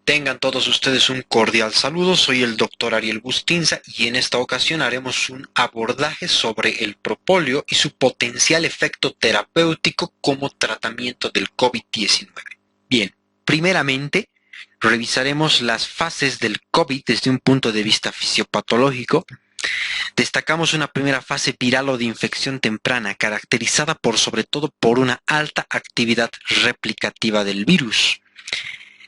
Tengan todos ustedes un cordial saludo, soy el doctor Ariel Bustinza y en esta ocasión haremos un abordaje sobre el propóleo y su potencial efecto terapéutico como tratamiento del COVID-19. Bien, primeramente revisaremos las fases del COVID desde un punto de vista fisiopatológico. Destacamos una primera fase viral o de infección temprana caracterizada sobre todo por una alta actividad replicativa del virus.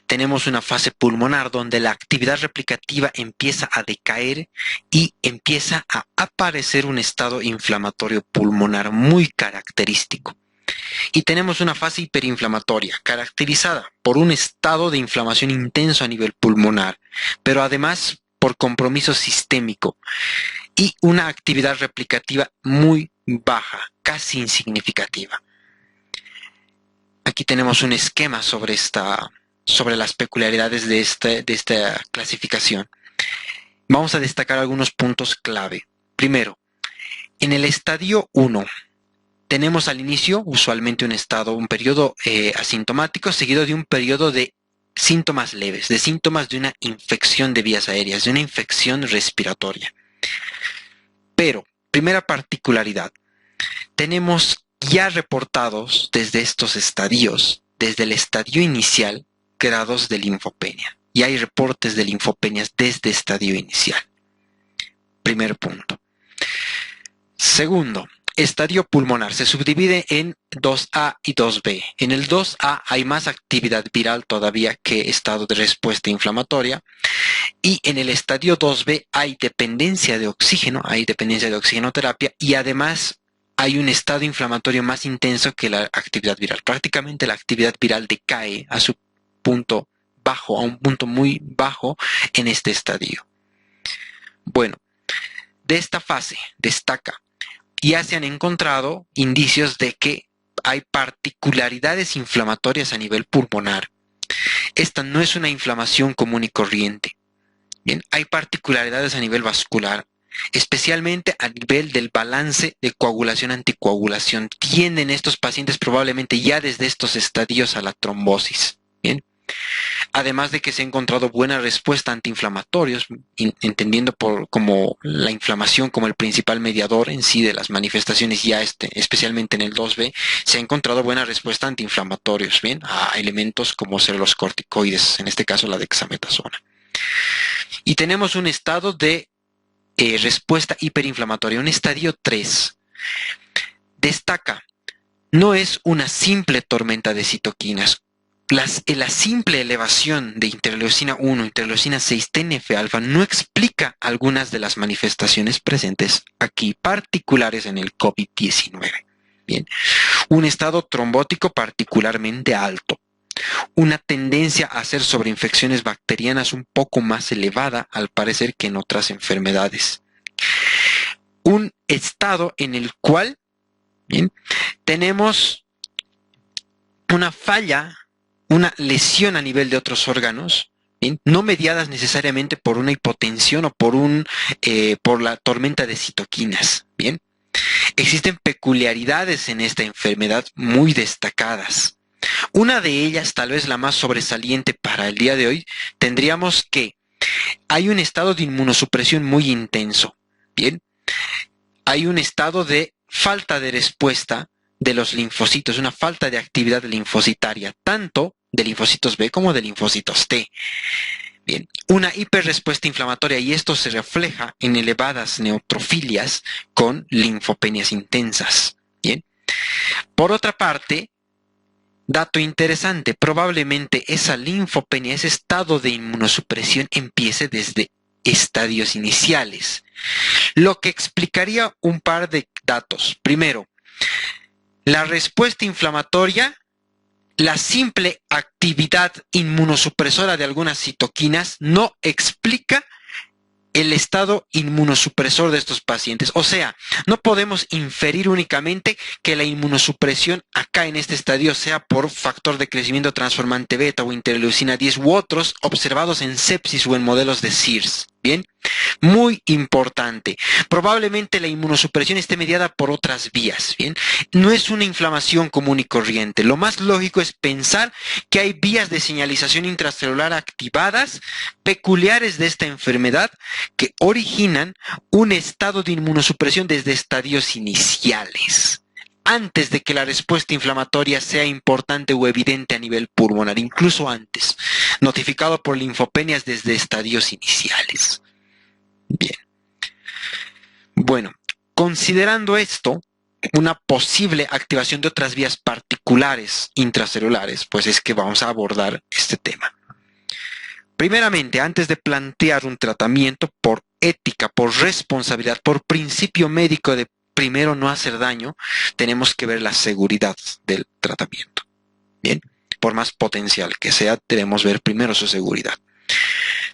Tenemos una fase pulmonar donde la actividad replicativa empieza a decaer y empieza a aparecer un estado inflamatorio pulmonar muy característico. Y tenemos una fase hiperinflamatoria caracterizada por un estado de inflamación intenso a nivel pulmonar, pero además por compromiso sistémico y una actividad replicativa muy baja, casi insignificativa. Aquí tenemos un esquema sobre las peculiaridades de esta clasificación. Vamos a destacar algunos puntos clave. Primero, en el estadio 1 tenemos al inicio usualmente un periodo asintomático seguido de un periodo de síntomas leves, de síntomas de una infección de vías aéreas, de una infección respiratoria. Pero, primera particularidad, tenemos ya reportados desde estos estadios, desde el estadio inicial, grados de linfopenia. Y hay reportes de linfopenias desde estadio inicial. Primer punto. Segundo, estadio pulmonar se subdivide en 2A y 2B. En el 2A hay más actividad viral todavía que estado de respuesta inflamatoria. Y en el estadio 2B hay dependencia de oxígeno, hay dependencia de oxigenoterapia y además hay un estado inflamatorio más intenso que la actividad viral. Prácticamente la actividad viral decae a su punto bajo, a un punto muy bajo en este estadio. Bueno, de esta fase destaca, ya se han encontrado indicios de que hay particularidades inflamatorias a nivel pulmonar. Esta no es una inflamación común y corriente. Bien, hay particularidades a nivel vascular, especialmente a nivel del balance de coagulación-anticoagulación. Tienden estos pacientes probablemente ya desde estos estadios a la trombosis. Bien. Además de que se ha encontrado buena respuesta a antiinflamatorios, entendiendo como la inflamación como el principal mediador en sí de las manifestaciones, especialmente en el 2B, se ha encontrado buena respuesta a antiinflamatorios, bien, a elementos como ser los corticoides, en este caso la dexametasona. Y tenemos un estado de respuesta hiperinflamatoria, un estadio 3. Destaca, no es una simple tormenta de citoquinas. La simple elevación de interleucina 1, interleucina 6, TNF-alfa no explica algunas de las manifestaciones presentes aquí, particulares en el COVID-19. Bien, un estado trombótico particularmente alto, una tendencia a hacer sobreinfecciones bacterianas un poco más elevada, al parecer, que en otras enfermedades. Un estado en el cual, bien, tenemos una falla, una lesión a nivel de otros órganos, ¿bien? No mediadas necesariamente por una hipotensión o por la tormenta de citoquinas. ¿Bien? Existen peculiaridades en esta enfermedad muy destacadas. Una de ellas, tal vez la más sobresaliente para el día de hoy, tendríamos que hay un estado de inmunosupresión muy intenso. ¿Bien? Hay un estado de falta de respuesta de los linfocitos, una falta de actividad linfocitaria, tanto de linfocitos B como de linfocitos T. Bien, una hiperrespuesta inflamatoria y esto se refleja en elevadas neutrofilias con linfopenias intensas. Bien. Por otra parte, dato interesante, probablemente esa linfopenia, ese estado de inmunosupresión empiece desde estadios iniciales, lo que explicaría un par de datos. Primero, la respuesta inflamatoria, la simple actividad inmunosupresora de algunas citoquinas no explica el estado inmunosupresor de estos pacientes. O sea, no podemos inferir únicamente que la inmunosupresión acá en este estadio sea por factor de crecimiento transformante beta o interleucina 10 u otros observados en sepsis o en modelos de SIRS. Bien, muy importante. Probablemente la inmunosupresión esté mediada por otras vías. Bien, no es una inflamación común y corriente. Lo más lógico es pensar que hay vías de señalización intracelular activadas peculiares de esta enfermedad que originan un estado de inmunosupresión desde estadios iniciales, antes de que la respuesta inflamatoria sea importante o evidente a nivel pulmonar, incluso antes, notificado por linfopenias desde estadios iniciales. Bien. Bueno, considerando esto, una posible activación de otras vías particulares intracelulares, pues es que vamos a abordar este tema. Primeramente, antes de plantear un tratamiento, por ética, por responsabilidad, por principio médico de primero no hacer daño, tenemos que ver la seguridad del tratamiento. Bien, por más potencial que sea, debemos ver primero su seguridad.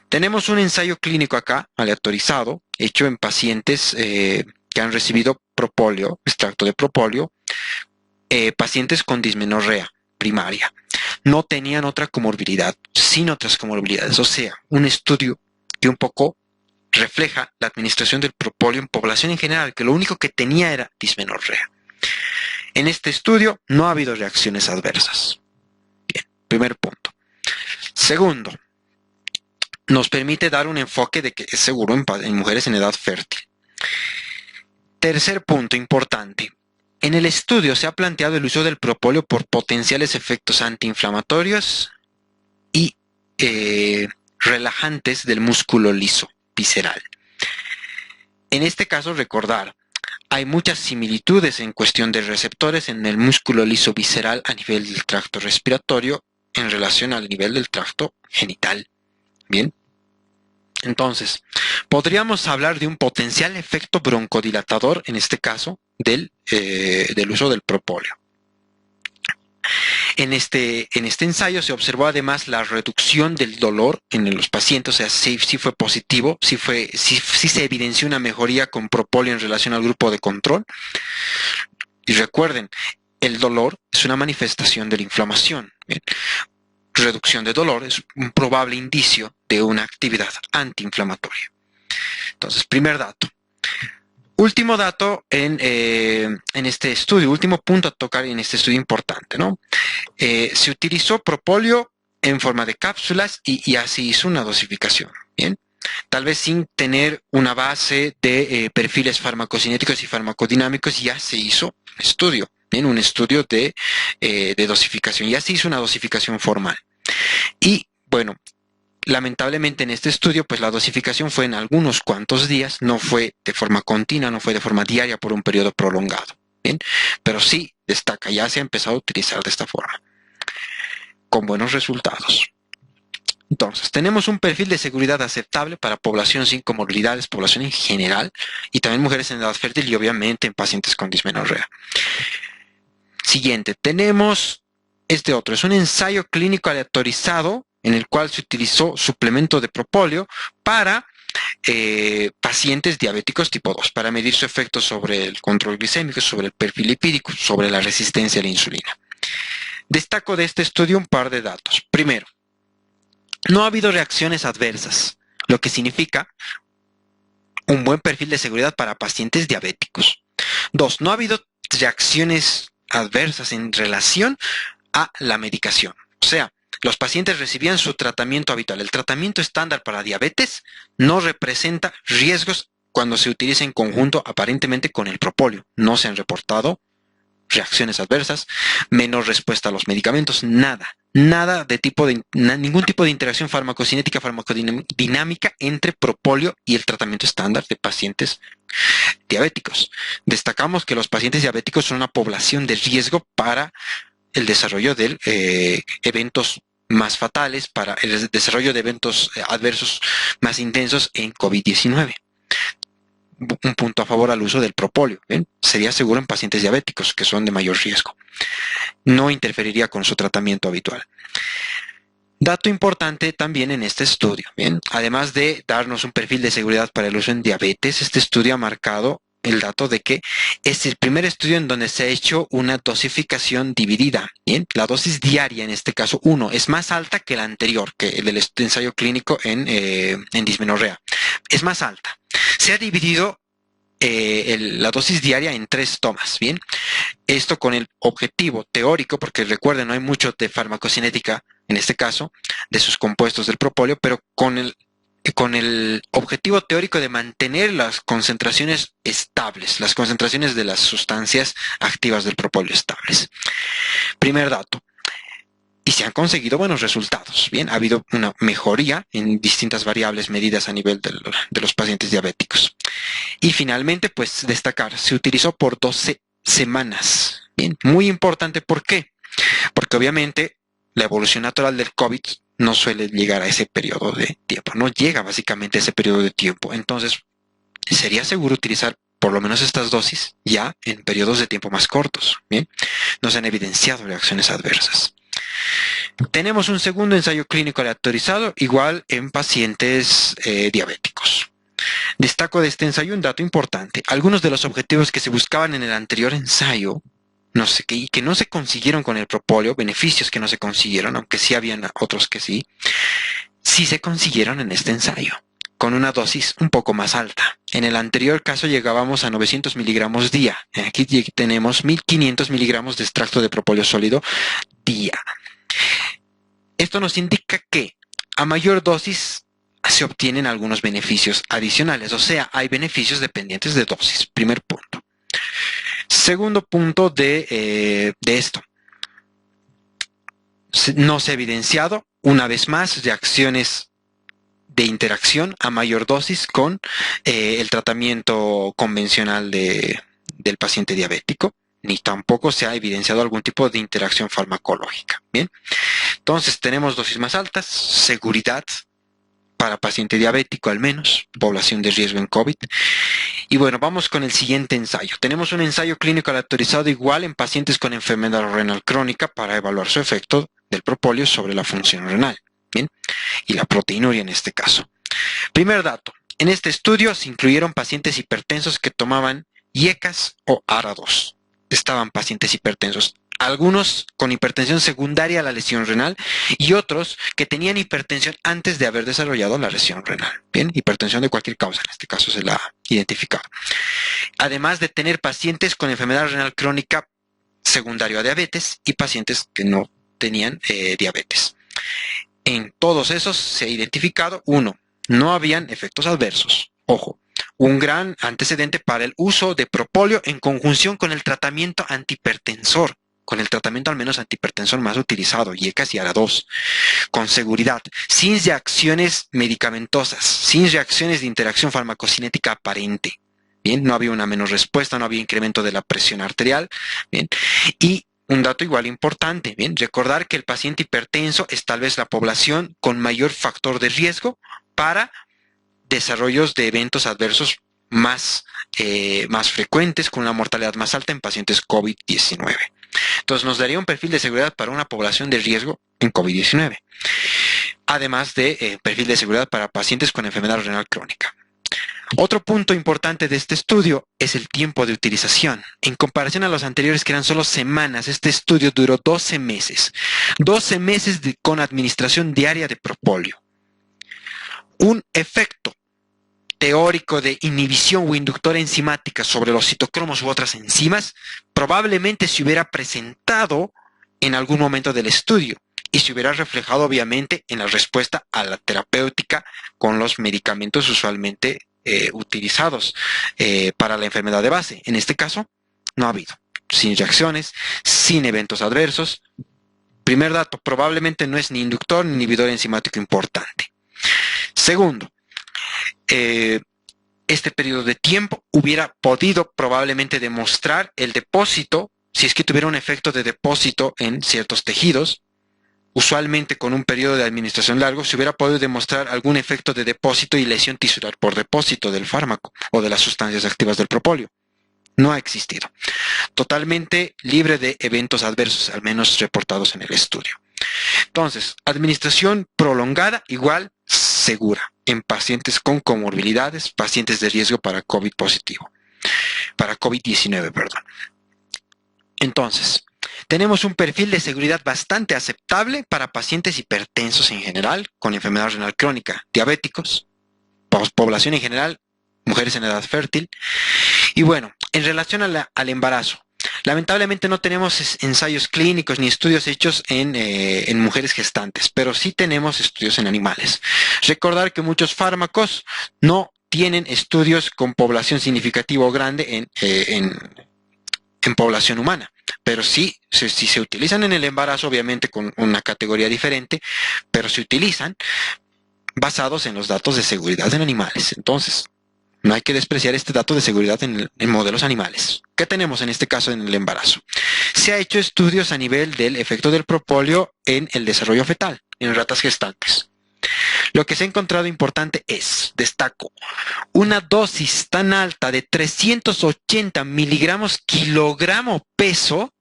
Tenemos un ensayo clínico acá, aleatorizado, hecho en pacientes que han recibido propóleo, extracto de propóleo, pacientes con dismenorrea primaria. No tenían otra comorbilidad, sin otras comorbilidades. O sea, un estudio que un poco refleja la administración del propóleo en población en general, que lo único que tenía era dismenorrea. En este estudio no ha habido reacciones adversas. Bien, primer punto. Segundo, nos permite dar un enfoque de que es seguro en mujeres en edad fértil. Tercer punto importante. En el estudio se ha planteado el uso del propóleo por potenciales efectos antiinflamatorios y relajantes del músculo liso visceral. En este caso, recordar, hay muchas similitudes en cuestión de receptores en el músculo liso visceral a nivel del tracto respiratorio en relación al nivel del tracto genital. Bien. Entonces, podríamos hablar de un potencial efecto broncodilatador, en este caso, del uso del propóleo. En este ensayo se observó además la reducción del dolor en los pacientes, o sea, sí fue positivo, sí se evidenció una mejoría con propóleo en relación al grupo de control. Y recuerden, el dolor es una manifestación de la inflamación. ¿Bien? Reducción de dolor es un probable indicio de una actividad antiinflamatoria. Entonces, primer dato. Último dato en este estudio, último punto a tocar en este estudio importante, ¿no? Se utilizó propóleo en forma de cápsulas y ya se hizo una dosificación, ¿bien? Tal vez sin tener una base de perfiles farmacocinéticos y farmacodinámicos, ya se hizo un estudio, ¿bien? Un estudio de dosificación, ya se hizo una dosificación formal. Y, bueno, lamentablemente en este estudio, pues la dosificación fue en algunos cuantos días, no fue de forma continua, no fue de forma diaria por un periodo prolongado. Bien, pero sí destaca, ya se ha empezado a utilizar de esta forma, con buenos resultados. Entonces, tenemos un perfil de seguridad aceptable para población sin comorbilidades, población en general, y también mujeres en edad fértil y obviamente en pacientes con dismenorrea. Siguiente, tenemos este otro, es un ensayo clínico aleatorizado en el cual se utilizó suplemento de propóleo para pacientes diabéticos tipo 2, para medir su efecto sobre el control glicémico, sobre el perfil lipídico, sobre la resistencia a la insulina. Destaco de este estudio un par de datos. Primero, no ha habido reacciones adversas, lo que significa un buen perfil de seguridad para pacientes diabéticos. Dos, no ha habido reacciones adversas en relación a la medicación. O sea, los pacientes recibían su tratamiento habitual. El tratamiento estándar para diabetes no representa riesgos cuando se utiliza en conjunto aparentemente con el propóleo. No se han reportado reacciones adversas, menor respuesta a los medicamentos, nada de ningún tipo de interacción farmacocinética, farmacodinámica entre propóleo y el tratamiento estándar de pacientes diabéticos. Destacamos que los pacientes diabéticos son una población de riesgo para el desarrollo de eventos más fatales, para el desarrollo de eventos adversos más intensos en COVID-19. Un punto a favor al uso del propóleo. ¿Bien? Sería seguro en pacientes diabéticos, que son de mayor riesgo. No interferiría con su tratamiento habitual. Dato importante también en este estudio. ¿Bien? Además de darnos un perfil de seguridad para el uso en diabetes, este estudio ha marcado el dato de que es el primer estudio en donde se ha hecho una dosificación dividida. Bien, la dosis diaria en este caso 1 es más alta que la anterior, que el del ensayo clínico en dismenorrea. es más alta. Se ha dividido la dosis diaria en 3 tomas, ¿bien? Esto con el objetivo teórico, porque recuerden, no hay mucho de farmacocinética en este caso, de sus compuestos del propóleo, pero con el objetivo teórico de mantener las concentraciones estables, las concentraciones de las sustancias activas del propóleo estables. Primer dato. Y se han conseguido buenos resultados. Bien, ha habido una mejoría en distintas variables medidas a nivel de los pacientes diabéticos. Y finalmente, pues destacar, se utilizó por 12 semanas. Bien, muy importante, ¿por qué? Porque obviamente la evolución natural del COVID no suele llegar a ese periodo de tiempo, no llega básicamente a ese periodo de tiempo. Entonces, sería seguro utilizar por lo menos estas dosis ya en periodos de tiempo más cortos. Bien, no se han evidenciado reacciones adversas. Tenemos un segundo ensayo clínico aleatorizado, igual en pacientes diabéticos. Destaco de este ensayo un dato importante. Algunos de los objetivos que se buscaban en el anterior ensayo, que no se consiguieron con el propóleo, beneficios que no se consiguieron, aunque sí habían otros que sí se consiguieron en este ensayo, con una dosis un poco más alta. En el anterior caso llegábamos a 900 miligramos día. Aquí tenemos 1500 miligramos de extracto de propóleo sólido día. Esto nos indica que a mayor dosis se obtienen algunos beneficios adicionales, o sea, hay beneficios dependientes de dosis. Primer punto. Segundo punto de esto. No se ha evidenciado, una vez más, reacciones de interacción a mayor dosis con el tratamiento convencional del paciente diabético, ni tampoco se ha evidenciado algún tipo de interacción farmacológica. Bien, entonces tenemos dosis más altas, seguridad para paciente diabético al menos, población de riesgo en COVID. Y bueno, vamos con el siguiente ensayo. Tenemos un ensayo clínico aleatorizado igual en pacientes con enfermedad renal crónica para evaluar su efecto del propóleo sobre la función renal. Bien, y la proteinuria en este caso. Primer dato. En este estudio se incluyeron pacientes hipertensos que tomaban IECAS o ARA2. Estaban pacientes hipertensos. Algunos con hipertensión secundaria a la lesión renal y otros que tenían hipertensión antes de haber desarrollado la lesión renal. Bien, hipertensión de cualquier causa, en este caso se la identificaba. Además de tener pacientes con enfermedad renal crónica secundario a diabetes y pacientes que no tenían diabetes. En todos esos se ha identificado, uno, no habían efectos adversos. Ojo, un gran antecedente para el uso de propóleo en conjunción con el tratamiento antihipertensor, con el tratamiento al menos antihipertensor más utilizado, IECAS y ARA2, con seguridad, sin reacciones medicamentosas, sin reacciones de interacción farmacocinética aparente. Bien, no había una menor respuesta, no había incremento de la presión arterial. Bien, y un dato igual importante, bien, recordar que el paciente hipertenso es tal vez la población con mayor factor de riesgo para desarrollos de eventos adversos más frecuentes, con una mortalidad más alta en pacientes COVID-19. Entonces nos daría un perfil de seguridad para una población de riesgo en COVID-19, además de perfil de seguridad para pacientes con enfermedad renal crónica. Otro punto importante de este estudio es el tiempo de utilización. En comparación a los anteriores que eran solo semanas, este estudio duró 12 meses. 12 meses con administración diaria de propóleo. Un efecto teórico de inhibición o inductora enzimática sobre los citocromos u otras enzimas probablemente se hubiera presentado en algún momento del estudio y se hubiera reflejado obviamente en la respuesta a la terapéutica con los medicamentos usualmente utilizados para la enfermedad de base. En este caso, no ha habido. Sin reacciones, sin eventos adversos. Primer dato, probablemente no es ni inductor ni inhibidor enzimático importante. Segundo, este periodo de tiempo hubiera podido probablemente demostrar el depósito, si es que tuviera un efecto de depósito en ciertos tejidos. Usualmente con un periodo de administración largo se hubiera podido demostrar algún efecto de depósito y lesión tisular por depósito del fármaco o de las sustancias activas del propóleo. No ha existido. Totalmente libre de eventos adversos, al menos reportados en el estudio. Entonces, administración prolongada igual segura en pacientes con comorbilidades, pacientes de riesgo para COVID positivo, para COVID-19, perdón. Entonces, tenemos un perfil de seguridad bastante aceptable para pacientes hipertensos en general, con enfermedad renal crónica, diabéticos, población en general, mujeres en edad fértil. Y bueno, en relación al embarazo, lamentablemente no tenemos ensayos clínicos ni estudios hechos en mujeres gestantes, pero sí tenemos estudios en animales. Recordar que muchos fármacos no tienen estudios con población significativa o grande en población humana, pero sí, si se utilizan en el embarazo, obviamente con una categoría diferente, pero se utilizan basados en los datos de seguridad en animales. Entonces, no hay que despreciar este dato de seguridad en modelos animales. ¿Qué tenemos en este caso en el embarazo? Se ha hecho estudios a nivel del efecto del propóleo en el desarrollo fetal, en ratas gestantes. Lo que se ha encontrado importante es, destaco, una dosis tan alta de 380 miligramos kilogramo peso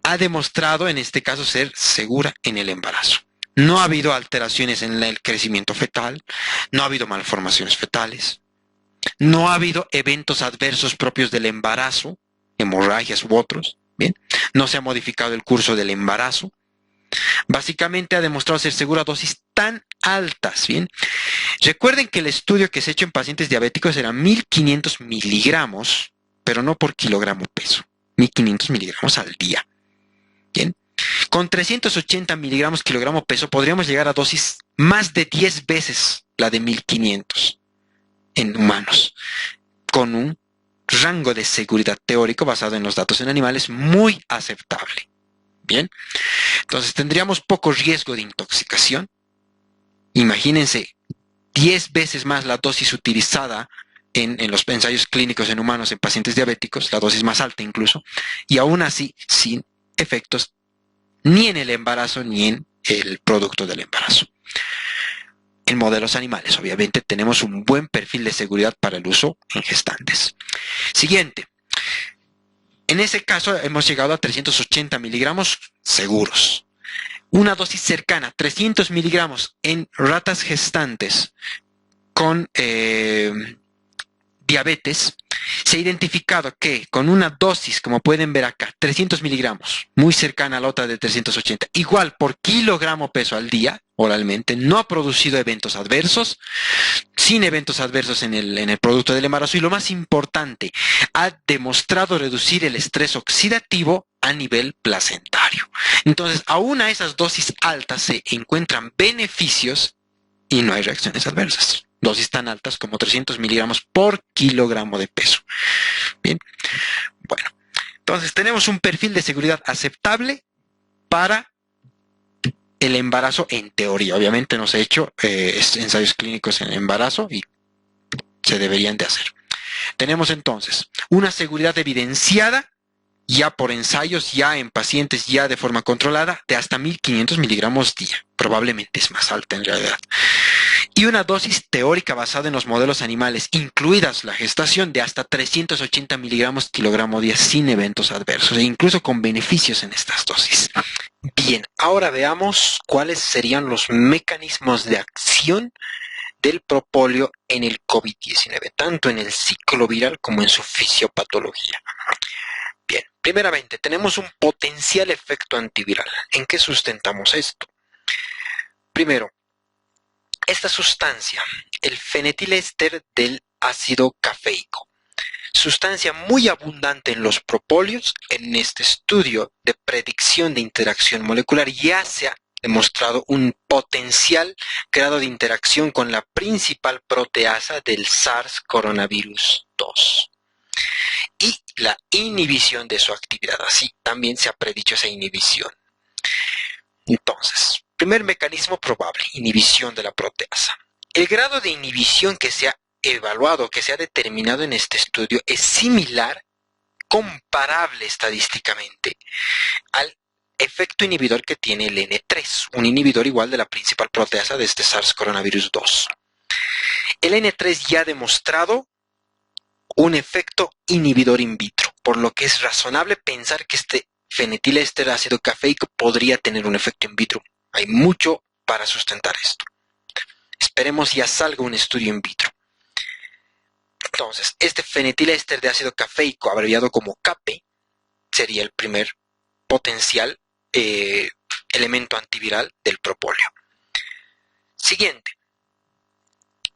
ha demostrado en este caso ser segura en el embarazo. No ha habido alteraciones en el crecimiento fetal, no ha habido malformaciones fetales, no ha habido eventos adversos propios del embarazo, hemorragias u otros, ¿bien? No se ha modificado el curso del embarazo. Básicamente ha demostrado ser segura a dosis tan altas, ¿bien? Recuerden que el estudio que se ha hecho en pacientes diabéticos era 1500 miligramos, pero no por kilogramo peso, 1500 miligramos al día, ¿bien? Con 380 miligramos kilogramo peso podríamos llegar a dosis más de 10 veces la de 1500 en humanos, con un rango de seguridad teórico basado en los datos en animales muy aceptable. Bien, entonces tendríamos poco riesgo de intoxicación. Imagínense 10 veces más la dosis utilizada en los ensayos clínicos en humanos en pacientes diabéticos, la dosis más alta incluso, y aún así sin efectos ni en el embarazo ni en el producto del embarazo. En modelos animales, obviamente, tenemos un buen perfil de seguridad para el uso en gestantes. Siguiente. En ese caso hemos llegado a 380 miligramos seguros. Una dosis cercana, 300 miligramos en ratas gestantes con diabetes, se ha identificado que con una dosis, como pueden ver acá, 300 miligramos, muy cercana a la otra de 380, igual por kilogramo peso al día, oralmente, no ha producido eventos adversos, sin eventos adversos en el producto del embarazo y lo más importante, ha demostrado reducir el estrés oxidativo a nivel placentario. Entonces, aún a esas dosis altas se encuentran beneficios y no hay reacciones adversas. Dosis tan altas como 300 miligramos por kilogramo de peso. Bien, bueno, entonces tenemos un perfil de seguridad aceptable para el embarazo en teoría. Obviamente no se ha hecho ensayos clínicos en embarazo y se deberían de hacer. Tenemos entonces una seguridad evidenciada ya por ensayos, ya en pacientes, ya de forma controlada, de hasta 1500 miligramos día. Probablemente es más alta en realidad. Y una dosis teórica basada en los modelos animales, incluidas la gestación, de hasta 380 miligramos kilogramo día sin eventos adversos e incluso con beneficios en estas dosis. Bien, ahora veamos cuáles serían los mecanismos de acción del propóleo en el COVID-19, tanto en el ciclo viral como en su fisiopatología. Bien, primeramente tenemos un potencial efecto antiviral. ¿En qué sustentamos esto? Primero, esta sustancia, el fenetiléster del ácido cafeico, sustancia muy abundante en los propóleos, en este estudio de predicción de interacción molecular ya se ha demostrado un potencial grado de interacción con la principal proteasa del SARS coronavirus 2 y la inhibición de su actividad. Así también se ha predicho esa inhibición. Entonces, primer mecanismo probable, inhibición de la proteasa. El grado de inhibición que se ha evaluado, que se ha determinado en este estudio, es similar, comparable estadísticamente, al efecto inhibidor que tiene el N3, un inhibidor igual de la principal proteasa de este SARS coronavirus 2. El N3 ya ha demostrado un efecto inhibidor in vitro, por lo que es razonable pensar que este fenetiléster ácido cafeico podría tener un efecto in vitro. Hay mucho para sustentar esto. Esperemos ya salga un estudio in vitro. Entonces, este fenetiléster de ácido cafeico, abreviado como CAPE, sería el primer potencial elemento antiviral del propóleo. Siguiente.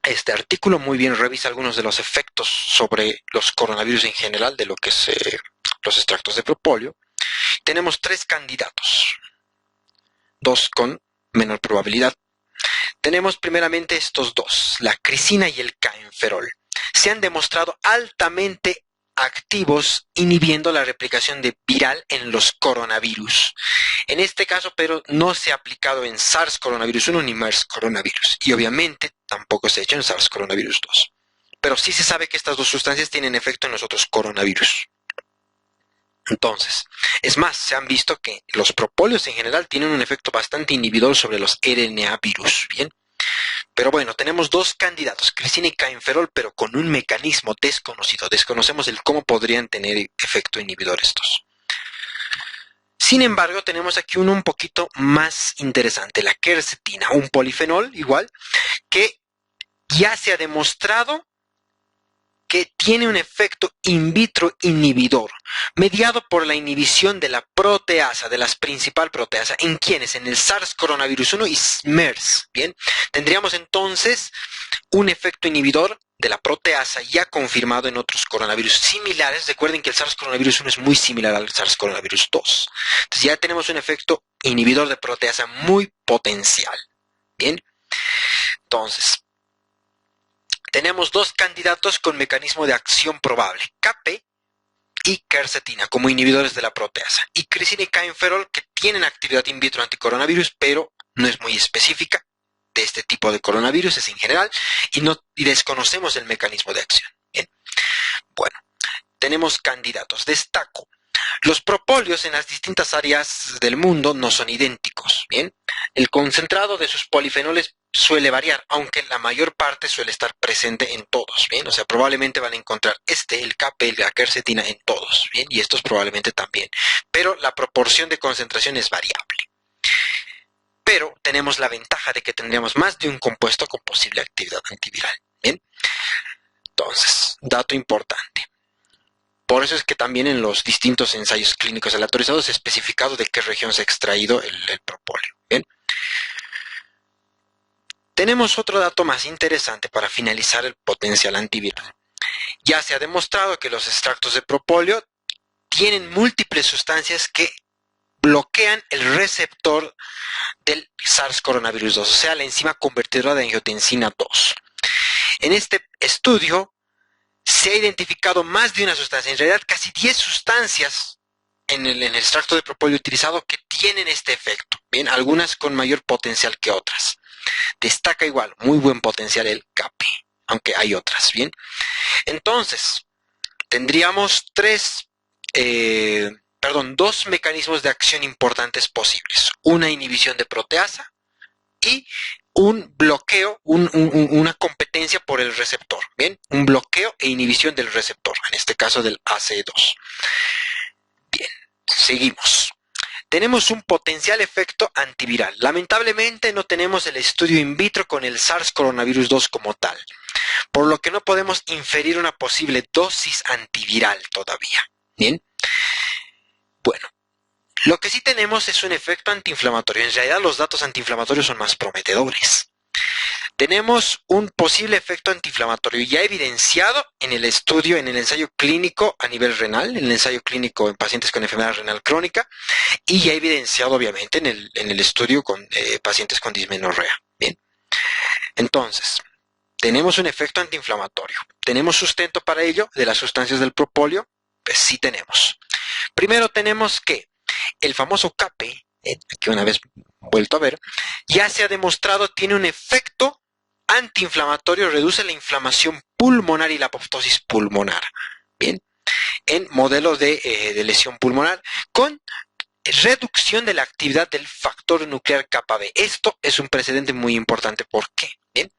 este artículo muy bien, revisa algunos de los efectos sobre los coronavirus en general de lo que es los extractos de propóleo. Tenemos 3 candidatos, 2 con menor probabilidad. Tenemos primeramente estos dos, la crisina y el caenferol. Se han demostrado altamente activos inhibiendo la replicación de viral en los coronavirus. En este caso, pero no se ha aplicado en SARS coronavirus 1 ni MERS coronavirus. Y obviamente tampoco se ha hecho en SARS coronavirus 2. Pero sí se sabe que estas dos sustancias tienen efecto en los otros coronavirus. Entonces, es más, se han visto que los propóleos en general tienen un efecto bastante inhibidor sobre los RNA virus, ¿bien? Pero bueno, tenemos 2 candidatos, crisina y caenferol, pero con un mecanismo desconocido. Desconocemos el cómo podrían tener efecto inhibidor estos. Sin embargo, tenemos aquí uno un poquito más interesante, la quercetina, un polifenol igual, que ya se ha demostrado que tiene un efecto in vitro inhibidor, mediado por la inhibición de la proteasa, de la principal proteasa, ¿en quiénes? En el SARS coronavirus 1 y MERS, ¿bien? Tendríamos entonces un efecto inhibidor de la proteasa ya confirmado en otros coronavirus similares. Recuerden que el SARS coronavirus 1 es muy similar al SARS coronavirus 2. Entonces ya tenemos un efecto inhibidor de proteasa muy potencial, ¿bien? Entonces, tenemos 2 candidatos con mecanismo de acción probable, CAP y quercetina, como inhibidores de la proteasa, y crisina y caenferol, que tienen actividad in vitro anticoronavirus, pero no es muy específica de este tipo de coronavirus, es en general, y desconocemos el mecanismo de acción. Bien. Bueno, tenemos candidatos. Destaco, los propóleos en las distintas áreas del mundo no son idénticos, ¿bien? El concentrado de sus polifenoles suele variar, aunque la mayor parte suele estar presente en todos, ¿bien? O sea, probablemente van a encontrar el CAP, la quercetina en todos, ¿bien? Y estos probablemente también. Pero la proporción de concentración es variable. Pero tenemos la ventaja de que tendríamos más de un compuesto con posible actividad antiviral, ¿bien? Entonces, dato importante. Por eso es que también en los distintos ensayos clínicos aleatorizados es especificado de qué región se ha extraído el propóleo, ¿bien? Tenemos otro dato más interesante para finalizar el potencial antiviral. Ya se ha demostrado que los extractos de propóleo tienen múltiples sustancias que bloquean el receptor del SARS coronavirus 2, o sea, la enzima convertidora de angiotensina 2. En este estudio se ha identificado más de una sustancia, en realidad casi 10 sustancias en el extracto de propóleo utilizado que tienen este efecto, bien, algunas con mayor potencial que otras. Destaca igual, muy buen potencial el CAP, aunque hay otras, bien. Entonces, tendríamos 2 mecanismos de acción importantes posibles. Una inhibición de proteasa y un bloqueo, una competencia por el receptor, ¿bien? Un bloqueo e inhibición del receptor, en este caso del ACE2. Bien, seguimos. Tenemos un potencial efecto antiviral. Lamentablemente no tenemos el estudio in vitro con el SARS coronavirus 2 como tal, por lo que no podemos inferir una posible dosis antiviral todavía. Bien. Bueno, lo que sí tenemos es un efecto antiinflamatorio. En realidad los datos antiinflamatorios son más prometedores. Tenemos un posible efecto antiinflamatorio ya evidenciado en el estudio, en el ensayo clínico a nivel renal, en el ensayo clínico en pacientes con enfermedad renal crónica, y ya evidenciado obviamente en el estudio con pacientes con dismenorrea. Bien. Entonces, tenemos un efecto antiinflamatorio. ¿Tenemos sustento para ello de las sustancias del propóleo? Pues sí tenemos. Primero tenemos que el famoso CAP, que una vez vuelto a ver, ya se ha demostrado tiene un efecto antiinflamatorio, reduce la inflamación pulmonar y la apoptosis pulmonar, bien, en modelos de lesión pulmonar con reducción de la actividad del factor nuclear kappa B. Esto es un precedente muy importante. ¿Por qué? Bien.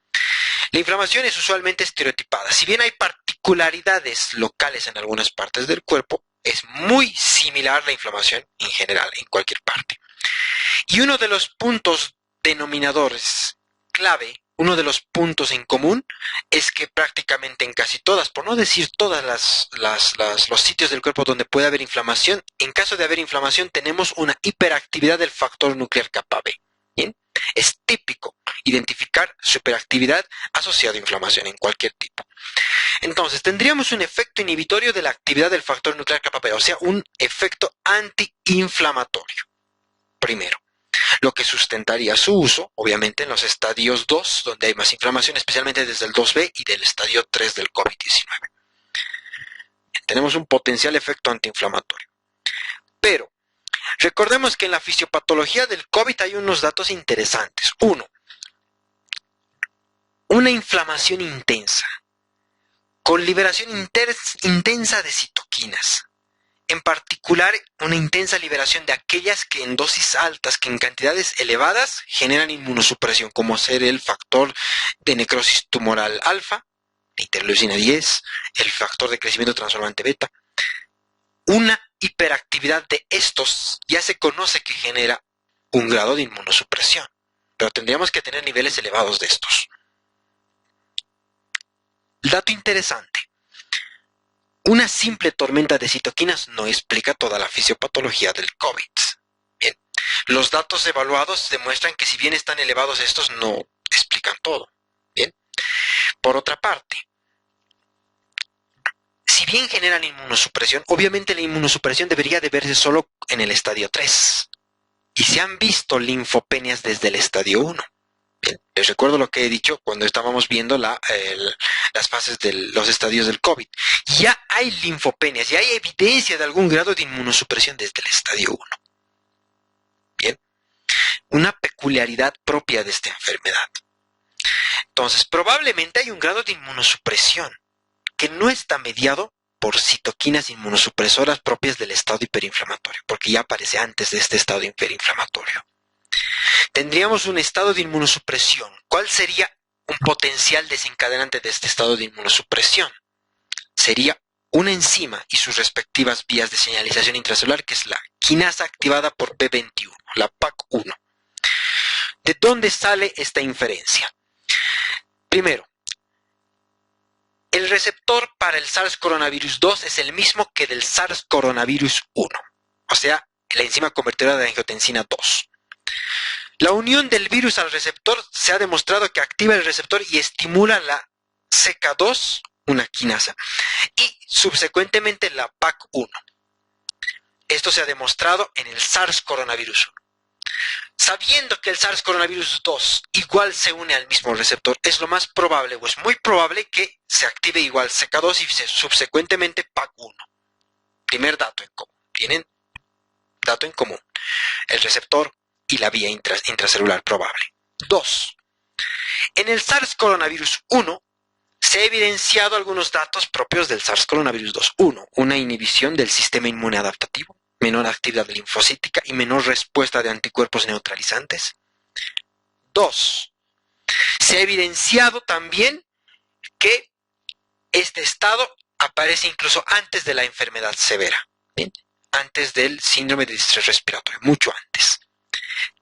La inflamación es usualmente estereotipada. Si bien hay particularidades locales en algunas partes del cuerpo, es muy similar la inflamación en general, en cualquier parte. Y uno de los puntos denominadores clave, uno de los puntos en común, es que prácticamente en casi todas, por no decir todas los sitios del cuerpo donde puede haber inflamación, en caso de haber inflamación tenemos una hiperactividad del factor nuclear kappa B. ¿Bien? Es típico y identificar su hiperactividad asociada a inflamación en cualquier tipo. Entonces, tendríamos un efecto inhibitorio de la actividad del factor nuclear kappa B, o sea, un efecto antiinflamatorio. Primero, lo que sustentaría su uso, obviamente, en los estadios 2, donde hay más inflamación, especialmente desde el 2B y del estadio 3 del COVID-19. Tenemos un potencial efecto antiinflamatorio. Pero, recordemos que en la fisiopatología del COVID hay unos datos interesantes. Uno, una inflamación intensa, con liberación intensa de citoquinas. En particular, una intensa liberación de aquellas que en dosis altas, que en cantidades elevadas, generan inmunosupresión, como ser el factor de necrosis tumoral alfa, la interleucina 10, el factor de crecimiento transformante beta. Una hiperactividad de estos ya se conoce que genera un grado de inmunosupresión, pero tendríamos que tener niveles elevados de estos. Dato interesante. Una simple tormenta de citoquinas no explica toda la fisiopatología del COVID. Bien, los datos evaluados demuestran que si bien están elevados estos, no explican todo. Bien, por otra parte, si bien generan inmunosupresión, obviamente la inmunosupresión debería de verse solo en el estadio 3. Y se han visto linfopenias desde el estadio 1. Bien, les recuerdo lo que he dicho cuando estábamos viendo las fases de los estadios del COVID. Ya hay linfopenias, ya hay evidencia de algún grado de inmunosupresión desde el estadio 1. Bien, una peculiaridad propia de esta enfermedad. Entonces, probablemente hay un grado de inmunosupresión que no está mediado por citoquinas inmunosupresoras propias del estado hiperinflamatorio, porque ya aparece antes de este estado hiperinflamatorio. Tendríamos un estado de inmunosupresión. ¿Cuál sería un potencial desencadenante de este estado de inmunosupresión? Sería una enzima y sus respectivas vías de señalización intracelular, que es la quinasa activada por B21, la PAC1. ¿De dónde sale esta inferencia? Primero, el receptor para el SARS coronavirus 2 es el mismo que del SARS coronavirus 1, o sea, la enzima convertidora de angiotensina 2. La unión del virus al receptor se ha demostrado que activa el receptor y estimula la CK2, una quinasa, y subsecuentemente la PAC1. Esto se ha demostrado en el SARS coronavirus 1. Sabiendo que el SARS coronavirus 2 igual se une al mismo receptor, es lo más probable, o es muy probable, que se active igual CK2 y subsecuentemente PAC1. Primer dato en común. Tienen dato en común. El receptor y la vía intracelular probable. 2. En el SARS coronavirus 1 se ha evidenciado algunos datos propios del SARS coronavirus 2. 1. Una inhibición del sistema inmune adaptativo, menor actividad linfocítica y menor respuesta de anticuerpos neutralizantes. 2. Se ha evidenciado también que este estado aparece incluso antes de la enfermedad severa, ¿bien? Antes del síndrome de distrés respiratorio, mucho antes.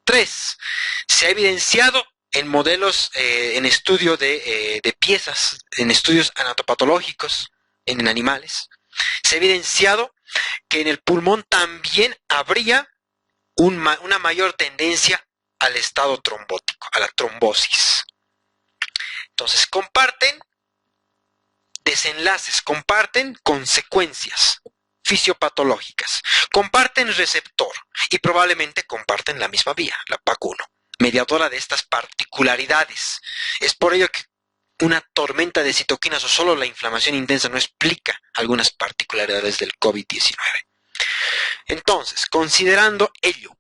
3. Se ha evidenciado en modelos, en estudio de piezas, en estudios anatopatológicos en animales, se ha evidenciado que en el pulmón también habría una mayor tendencia al estado trombótico, a la trombosis. Entonces, comparten desenlaces, comparten consecuencias fisiopatológicas, comparten receptor y probablemente comparten la misma vía, la PAC1, mediadora de estas particularidades. Es por ello que una tormenta de citoquinas o solo la inflamación intensa no explica algunas particularidades del COVID-19. Entonces, considerando ello,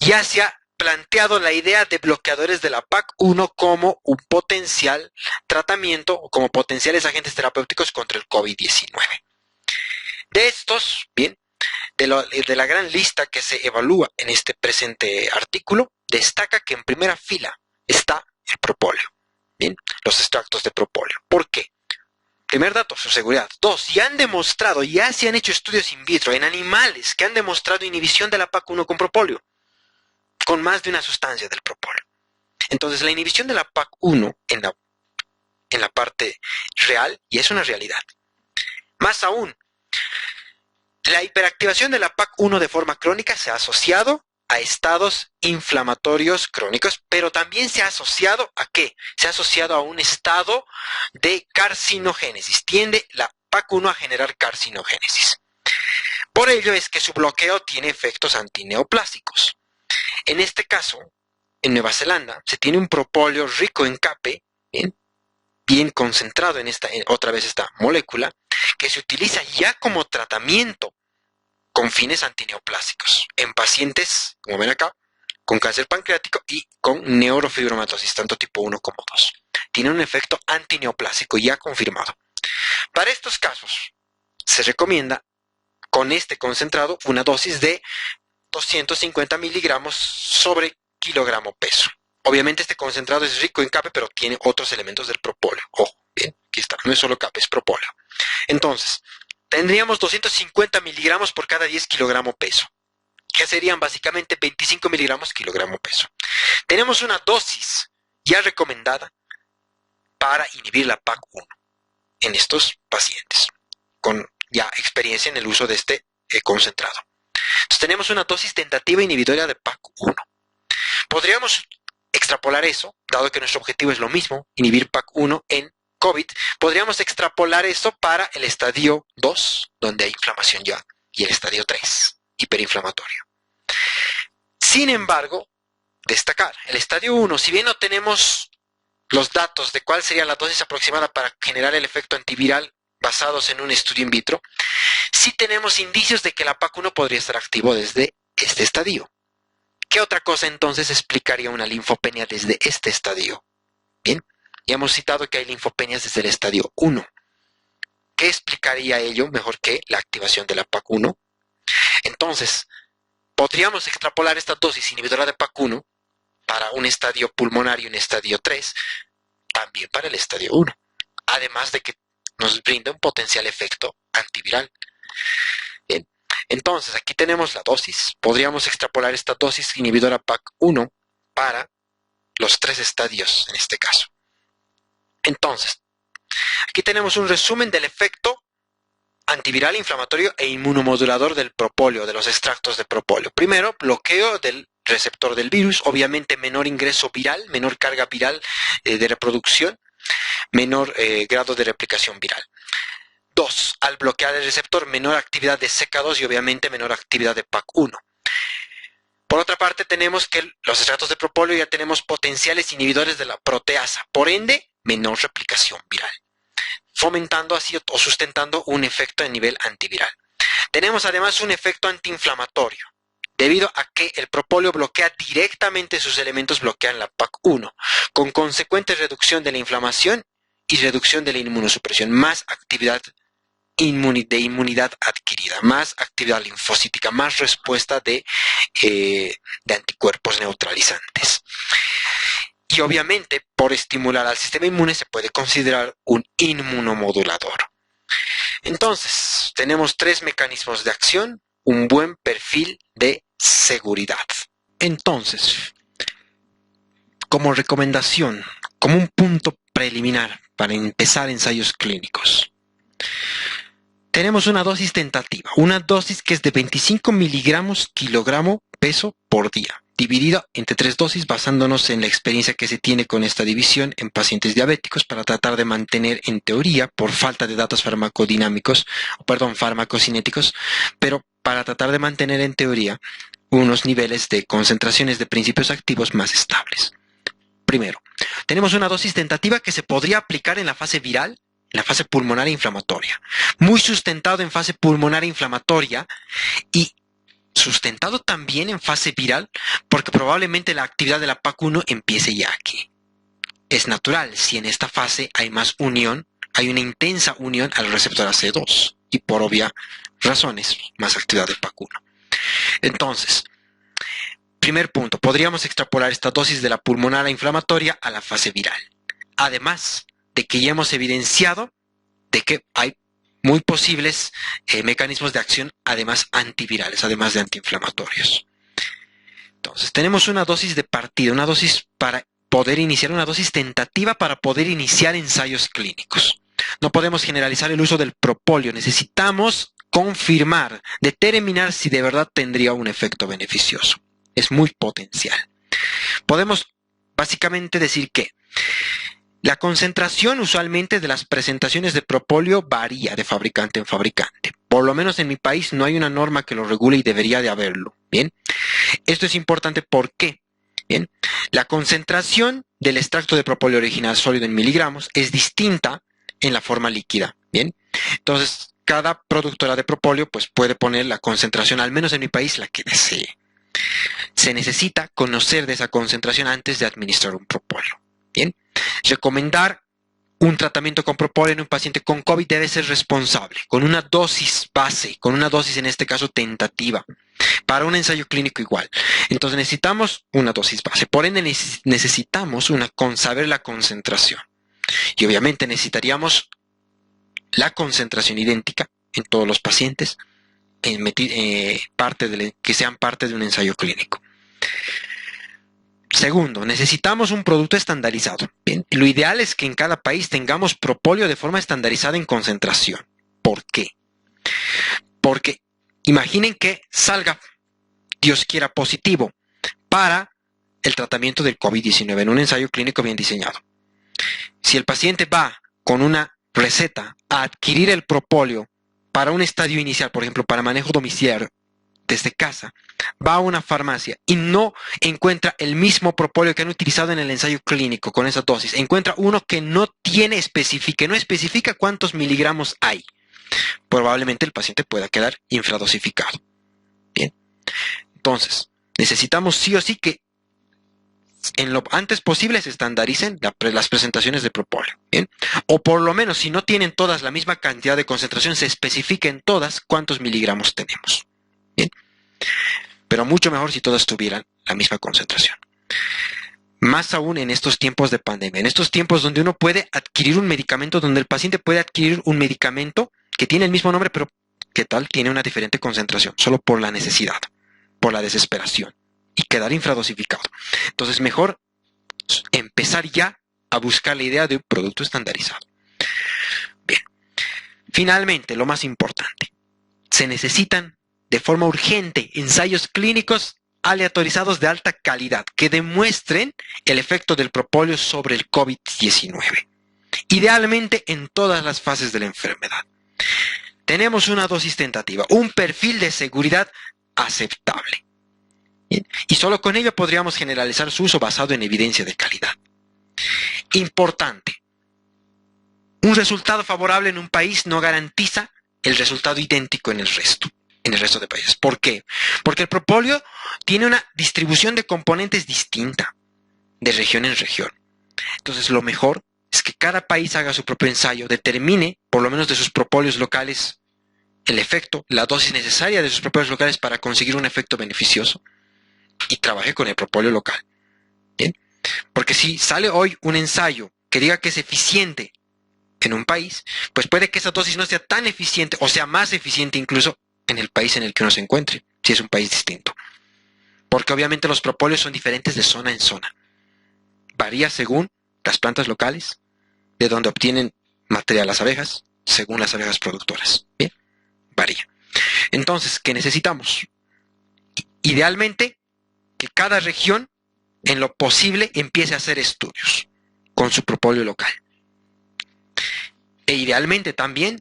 ya se ha planteado la idea de bloqueadores de la PAC1 como un potencial tratamiento o como potenciales agentes terapéuticos contra el COVID-19. De estos, bien, de la gran lista que se evalúa en este presente artículo, destaca que en primera fila está el propóleo, bien, los extractos de propóleo. ¿Por qué? Primer dato, su seguridad. 2, ya han demostrado, ya se han hecho estudios in vitro en animales que han demostrado inhibición de la PAC1 con propóleo, con más de una sustancia del propóleo. Entonces, la inhibición de la PAC1 en la parte real, y es una realidad. Más aún, la hiperactivación de la PAC1 de forma crónica se ha asociado a estados inflamatorios crónicos, pero también se ha asociado ¿a qué? Se ha asociado a un estado de carcinogénesis. Tiende la PAC1 a generar carcinogénesis. Por ello es que su bloqueo tiene efectos antineoplásicos. En este caso, en Nueva Zelanda, se tiene un propóleo rico en CAPE, bien concentrado en otra vez esta molécula, que se utiliza ya como tratamiento con fines antineoplásicos en pacientes, como ven acá, con cáncer pancreático y con neurofibromatosis, tanto tipo 1 como 2. Tiene un efecto antineoplásico ya confirmado. Para estos casos, se recomienda con este concentrado una dosis de 250 miligramos sobre kilogramo peso. Obviamente este concentrado es rico en CAPE, pero tiene otros elementos del propóleo. Ojo, bien, aquí está, no es solo CAPE, es propóleo. Entonces, tendríamos 250 miligramos por cada 10 kilogramo peso, que serían básicamente 25 miligramos kilogramo peso. Tenemos una dosis ya recomendada para inhibir la PAC1 en estos pacientes, con ya experiencia en el uso de este concentrado. Entonces tenemos una dosis tentativa inhibitoria de PAC1. Podríamos extrapolar eso, dado que nuestro objetivo es lo mismo, inhibir PAC1 en COVID, podríamos extrapolar eso para el estadio 2, donde hay inflamación ya, y el estadio 3, hiperinflamatorio. Sin embargo, destacar, el estadio 1, si bien no tenemos los datos de cuál sería la dosis aproximada para generar el efecto antiviral basados en un estudio in vitro, sí tenemos indicios de que la PAC1 podría estar activo desde este estadio. ¿Qué otra cosa entonces explicaría una linfopenia desde este estadio? Bien, ya hemos citado que hay linfopenias desde el estadio 1. ¿Qué explicaría ello mejor que la activación de la PAC1? Entonces, podríamos extrapolar esta dosis inhibidora de PAC1 para un estadio pulmonar y un estadio 3, también para el estadio 1, además de que nos brinda un potencial efecto antiviral. Bien, entonces aquí tenemos la dosis. Podríamos extrapolar esta dosis inhibidora PAC1 para los 3 estadios en este caso. Entonces, aquí tenemos un resumen del efecto antiviral, inflamatorio e inmunomodulador del propóleo, de los extractos de propóleo. Primero, bloqueo del receptor del virus, obviamente menor ingreso viral, menor carga viral de reproducción, menor grado de replicación viral. 2. Al bloquear el receptor, menor actividad de CK2 y obviamente menor actividad de PAC1. Por otra parte, tenemos que los extractos de propóleo ya tenemos potenciales inhibidores de la proteasa, por ende, menor replicación viral, fomentando así o sustentando un efecto a nivel antiviral. Tenemos además un efecto antiinflamatorio, debido a que el propóleo bloquea directamente sus elementos, bloquean la PAC1, con consecuente reducción de la inflamación y reducción de la inmunosupresión, más actividad de inmunidad adquirida, más actividad linfocítica, más respuesta de anticuerpos neutralizantes. Y obviamente, por estimular al sistema inmune se puede considerar un inmunomodulador. Entonces, tenemos 3 mecanismos de acción, un buen perfil de seguridad. Entonces, como recomendación, como un punto preliminar para empezar ensayos clínicos, tenemos una dosis tentativa, una dosis que es de 25 miligramos kilogramo peso por día, dividida entre 3 dosis basándonos en la experiencia que se tiene con esta división en pacientes diabéticos para tratar de mantener en teoría, por falta de datos farmacocinéticos, pero para tratar de mantener en teoría unos niveles de concentraciones de principios activos más estables. Primero, tenemos una dosis tentativa que se podría aplicar en la fase viral, en la fase pulmonar e inflamatoria, muy sustentado en fase pulmonar e inflamatoria y sustentado también en fase viral, porque probablemente la actividad de la PAC1 empiece ya aquí. Es natural si en esta fase hay más unión, hay una intensa unión al receptor AC2 y por obvias razones más actividad de PAC1. Entonces, primer punto, podríamos extrapolar esta dosis de la pulmonar e inflamatoria a la fase viral. Además de que ya hemos evidenciado de que hay muy posibles mecanismos de acción, además antivirales, además de antiinflamatorios. Entonces, tenemos una dosis de partida, una dosis para poder iniciar, una dosis tentativa para poder iniciar ensayos clínicos. No podemos generalizar el uso del propóleo, necesitamos confirmar, determinar si de verdad tendría un efecto beneficioso. es muy potencial. Podemos básicamente decir que la concentración usualmente de las presentaciones de propóleo varía de fabricante en fabricante. Por lo menos en mi país no hay una norma que lo regule y debería de haberlo. Bien, esto es importante porque, bien, la concentración del extracto de propóleo original sólido en miligramos es distinta en la forma líquida. Bien, entonces cada productora de propóleo pues puede poner la concentración, al menos en mi país, la que desee. Se necesita conocer de esa concentración antes de administrar un propóleo. Bien, recomendar un tratamiento con propóleo en un paciente con COVID debe ser responsable, con una dosis base, con una dosis en este caso tentativa, para un ensayo clínico igual. Entonces necesitamos una dosis base, por ende necesitamos saber la concentración. Y obviamente necesitaríamos la concentración idéntica en todos los pacientes, que sean parte de un ensayo clínico. Segundo, necesitamos un producto estandarizado. Bien, lo ideal es que en cada país tengamos propóleo de forma estandarizada en concentración. ¿Por qué? Porque imaginen que salga, Dios quiera, positivo para el tratamiento del COVID-19 en un ensayo clínico bien diseñado. Si el paciente va con una receta a adquirir el propóleo para un estadio inicial, por ejemplo, para manejo domiciliario desde casa, va a una farmacia y no encuentra el mismo propóleo que han utilizado en el ensayo clínico con esa dosis, encuentra uno que no especifica cuántos miligramos hay, probablemente el paciente pueda quedar infradosificado. Bien, entonces necesitamos sí o sí que en lo antes posible se estandaricen las presentaciones de propóleo. Bien, o por lo menos si no tienen todas la misma cantidad de concentración, se especifiquen todas cuántos miligramos tenemos. Bien, pero mucho mejor si todas tuvieran la misma concentración. Más aún en estos tiempos de pandemia, en estos tiempos donde uno puede adquirir un medicamento, donde el paciente puede adquirir un medicamento que tiene el mismo nombre, pero ¿qué tal? Tiene una diferente concentración, solo por la necesidad, por la desesperación, y quedar infradosificado. Entonces mejor empezar ya a buscar la idea de un producto estandarizado. Bien, finalmente, lo más importante, se necesitan de forma urgente ensayos clínicos aleatorizados de alta calidad que demuestren el efecto del propóleo sobre el COVID-19, idealmente en todas las fases de la enfermedad. Tenemos una dosis tentativa, un perfil de seguridad aceptable. Bien, y solo con ello podríamos generalizar su uso basado en evidencia de calidad. Importante, un resultado favorable en un país no garantiza el resultado idéntico en el resto de países. ¿Por qué? Porque el propóleo tiene una distribución de componentes distinta de región en región. Entonces lo mejor es que cada país haga su propio ensayo, determine, por lo menos de sus propóleos locales, el efecto, la dosis necesaria de sus propóleos locales para conseguir un efecto beneficioso y trabaje con el propóleo local. ¿Bien? Porque si sale hoy un ensayo que diga que es eficiente en un país, pues puede que esa dosis no sea tan eficiente o sea más eficiente incluso en el país en el que uno se encuentre, si es un país distinto. Porque obviamente los propóleos son diferentes de zona en zona. Varía según las plantas locales, de donde obtienen material las abejas, según las abejas productoras. Bien, varía. Entonces, ¿qué necesitamos? Idealmente, que cada región, en lo posible, empiece a hacer estudios con su propóleo local. E idealmente también,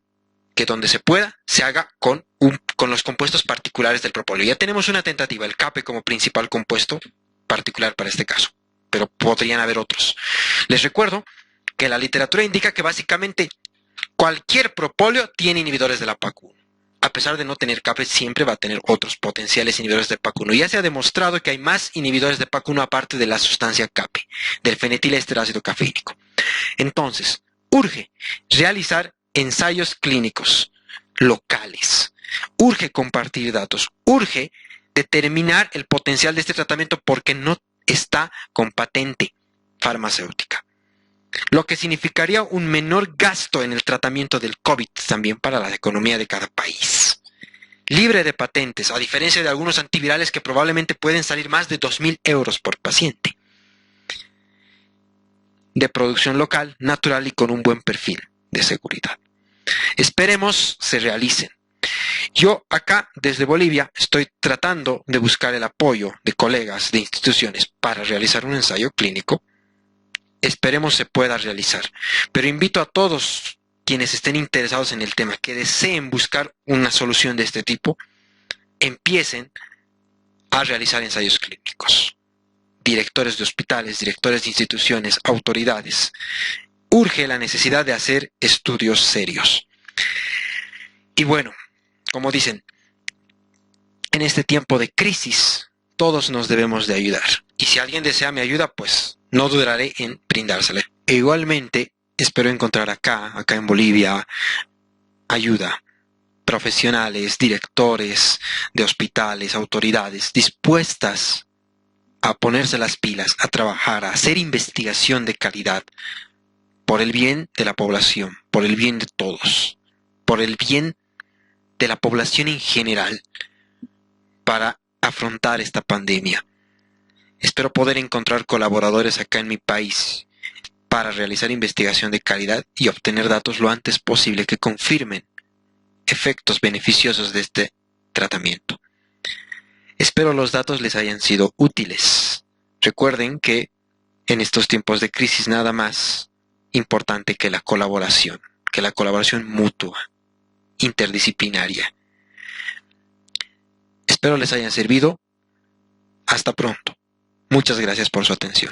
que donde se pueda, se haga con los compuestos particulares del propóleo. Ya tenemos una tentativa, el CAPE como principal compuesto particular para este caso, pero podrían haber otros. Les recuerdo que la literatura indica que básicamente cualquier propóleo tiene inhibidores de la PAC1. A pesar de no tener CAPE, siempre va a tener otros potenciales inhibidores de PAC1. Ya se ha demostrado que hay más inhibidores de PAC1 aparte de la sustancia CAPE, del fenetilésterácido cafeínico. Entonces, urge realizar ensayos clínicos locales. Urge compartir datos. Urge determinar el potencial de este tratamiento porque no está con patente farmacéutica. Lo que significaría un menor gasto en el tratamiento del COVID también para la economía de cada país. Libre de patentes, a diferencia de algunos antivirales que probablemente pueden salir más de 2.000 euros por paciente. De producción local, natural y con un buen perfil de seguridad. Esperemos se realicen. Yo acá, desde Bolivia, estoy tratando de buscar el apoyo de colegas de instituciones para realizar un ensayo clínico. Esperemos se pueda realizar. Pero invito a todos quienes estén interesados en el tema, que deseen buscar una solución de este tipo, empiecen a realizar ensayos clínicos. Directores de hospitales, directores de instituciones, autoridades. Urge la necesidad de hacer estudios serios. Y bueno, como dicen, en este tiempo de crisis, todos nos debemos de ayudar. Y si alguien desea mi ayuda, pues no dudaré en brindársela. E igualmente, espero encontrar acá en Bolivia, ayuda. Profesionales, directores de hospitales, autoridades dispuestas a ponerse las pilas, a trabajar, a hacer investigación de calidad por el bien de la población, por el bien de todos, por el bien de la población en general, para afrontar esta pandemia. Espero poder encontrar colaboradores acá en mi país para realizar investigación de calidad y obtener datos lo antes posible que confirmen efectos beneficiosos de este tratamiento. Espero los datos les hayan sido útiles. Recuerden que en estos tiempos de crisis nada más importante que la colaboración mutua, interdisciplinaria. Espero les hayan servido. Hasta pronto. Muchas gracias por su atención.